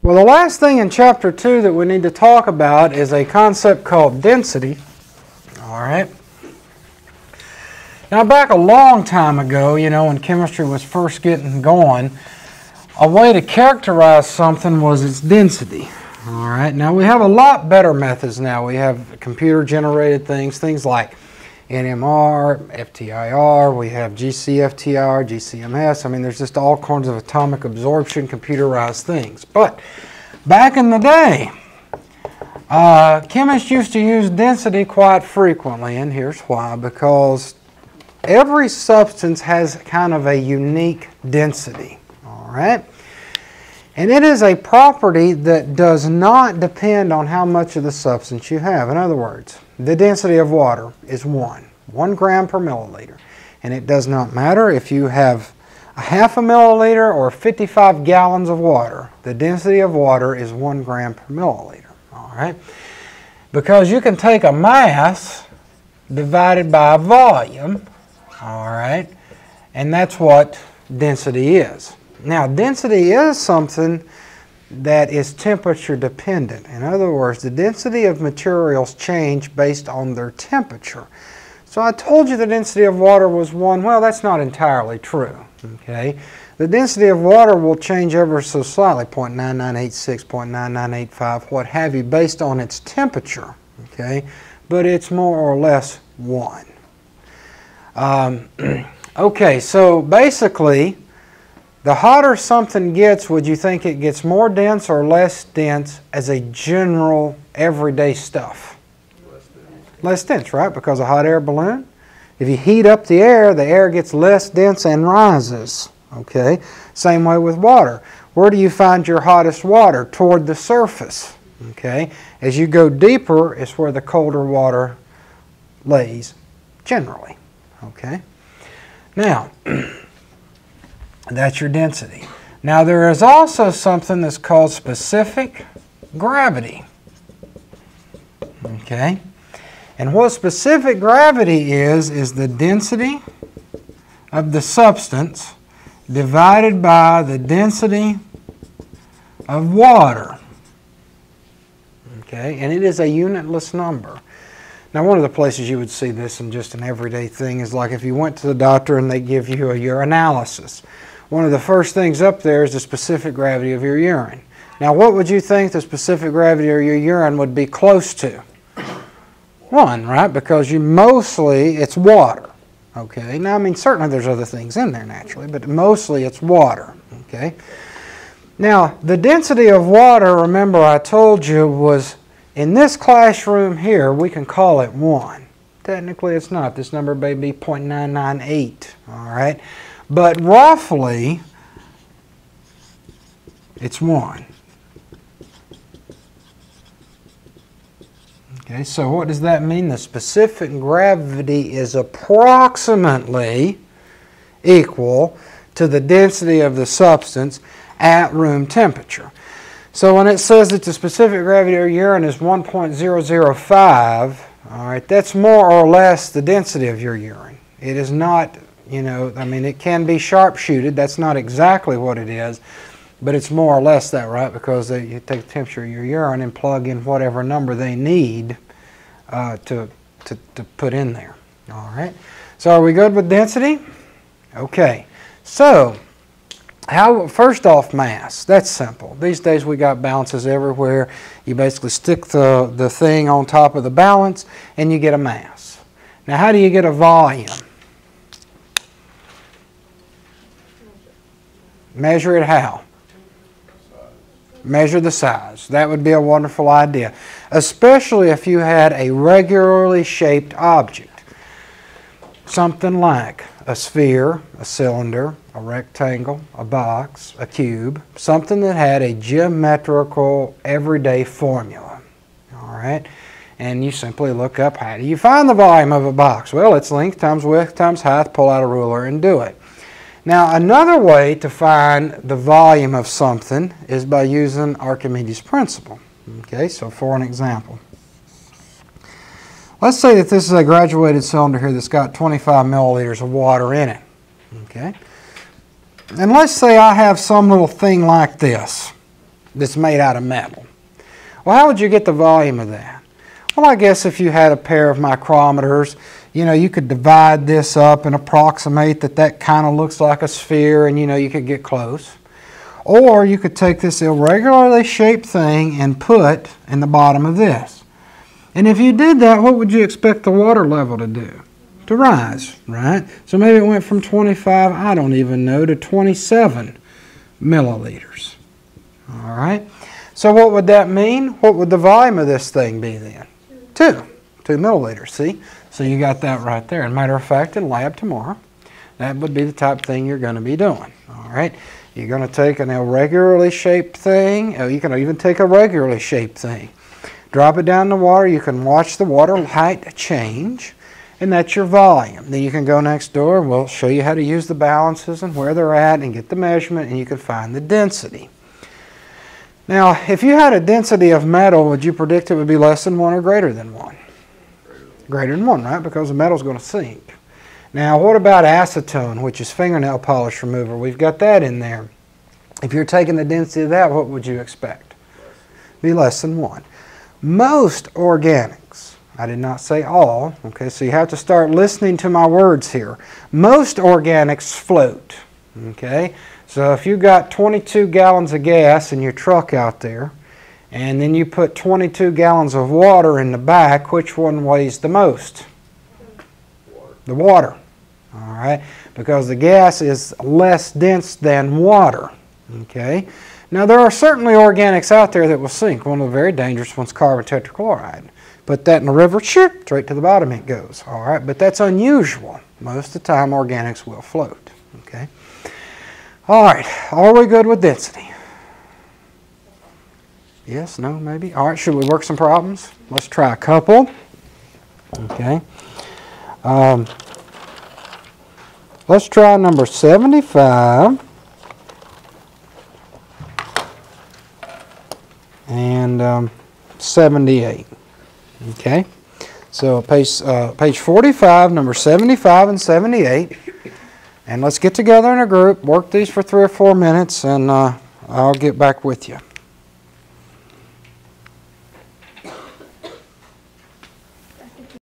Well, the last thing in Chapter 2 that we need to talk about is a concept called density. All right. Now, back a long time ago, you know, when chemistry was first getting going, a way to characterize something was its density. All right. Now, we have a lot better methods now. We have computer-generated things like NMR, FTIR, we have GCFTIR, GCMS. I mean, there's just all kinds of atomic absorption, computerized things. But back in the day, chemists used to use density quite frequently, and here's why. Because every substance has kind of a unique density, all right? And it is a property that does not depend on how much of the substance you have. In other words, the density of water is 1 gram per milliliter. And it does not matter if you have a half a milliliter or 55 gallons of water. The density of water is 1 gram per milliliter, all right? Because you can take a mass divided by a volume, all right? And that's what density is. Now, density is something that is temperature dependent. In other words, the density of materials change based on their temperature. So I told you the density of water was 1. Well, that's not entirely true. Okay? The density of water will change ever so slightly, 0.9986, 0.9985, what have you, based on its temperature. Okay? But it's more or less 1. Okay, so basically, the hotter something gets, would you think it gets more dense or less dense as a general everyday stuff? Less dense, right? Because a hot air balloon, if you heat up the air gets less dense and rises. Okay? Same way with water. Where do you find your hottest water? Toward the surface. Okay? As you go deeper, it's where the colder water lays, generally. Okay? Now, that's your density. Now, there is also something that's called specific gravity. Okay? And what specific gravity is the density of the substance divided by the density of water. Okay? And it is a unitless number. Now, one of the places you would see this in just an everyday thing is like if you went to the doctor and they give you a urinalysis. One of the first things up there is the specific gravity of your urine. Now, what would you think the specific gravity of your urine would be close to? 1, right? Because it's water. Okay? Now, I mean, certainly there's other things in there naturally, but mostly it's water. Okay? Now, the density of water, remember I told you, was in this classroom here, we can call it 1. Technically, it's not. This number may be 0.998. All right? But roughly, it's 1. Okay, so what does that mean? The specific gravity is approximately equal to the density of the substance at room temperature. So when it says that the specific gravity of urine is 1.005, all right, that's more or less the density of your urine. It is not, you know, I mean, it can be sharpshooted. That's not exactly what it is, but it's more or less that, right? Because you take the temperature of your urine and plug in whatever number they need to put in there. All right. So are we good with density? Okay. So first off, mass. That's simple. These days we got balances everywhere. You basically stick the thing on top of the balance and you get a mass. Now, how do you get a volume? Measure it how? Measure the size. That would be a wonderful idea, especially if you had a regularly shaped object. Something like a sphere, a cylinder, a rectangle, a box, a cube, something that had a geometrical everyday formula. All right? And you simply look up, how do you find the volume of a box? Well, it's length times width times height. Pull out a ruler and do it. Now, another way to find the volume of something is by using Archimedes' principle. Okay, so for an example, let's say that this is a graduated cylinder here that's got 25 milliliters of water in it. Okay, and let's say I have some little thing like this. that's made out of metal. Well, how would you get the volume of that? Well, I guess if you had a pair of micrometers, you know, you could divide this up and approximate that kind of looks like a sphere, and you know, you could get close. Or you could take this irregularly shaped thing and put in the bottom of this. And if you did that, what would you expect the water level to do? To rise, right? So maybe it went from 25, I don't even know, to 27 milliliters. All right? So what would that mean? What would the volume of this thing be then? 2 milliliters, see? So you got that right there. As a matter of fact, in lab tomorrow, that would be the type of thing you're going to be doing. All right? You're going to take an irregularly shaped thing. You can even take a regularly shaped thing. Drop it down in the water. You can watch the water height change, and that's your volume. Then you can go next door, and we'll show you how to use the balances and where they're at and get the measurement, and you can find the density. Now, if you had a density of metal, would you predict it would be less than 1 or greater than 1? Greater than 1, right? Because the metal's going to sink. Now, what about acetone, which is fingernail polish remover? We've got that in there. If you're taking the density of that, what would you expect? Be less than 1. Most organics, I did not say all, okay, so you have to start listening to my words here. Most organics float, okay? So if you've got 22 gallons of gas in your truck out there, and then you put 22 gallons of water in the back, which one weighs the most? The water, all right, because the gas is less dense than water, okay. Now there are certainly organics out there that will sink. One of the very dangerous ones, carbon tetrachloride. Put that in the river, straight to the bottom it goes, all right, but that's unusual. Most of the time organics will float, okay. All right, are we good with density? Yes, no, maybe? All right, should we work some problems? Let's try a couple, okay. Let's try number 75 and 78. Okay, so page 45, number 75 and 78, and let's get together in a group, work these for 3 or 4 minutes, and I'll get back with you.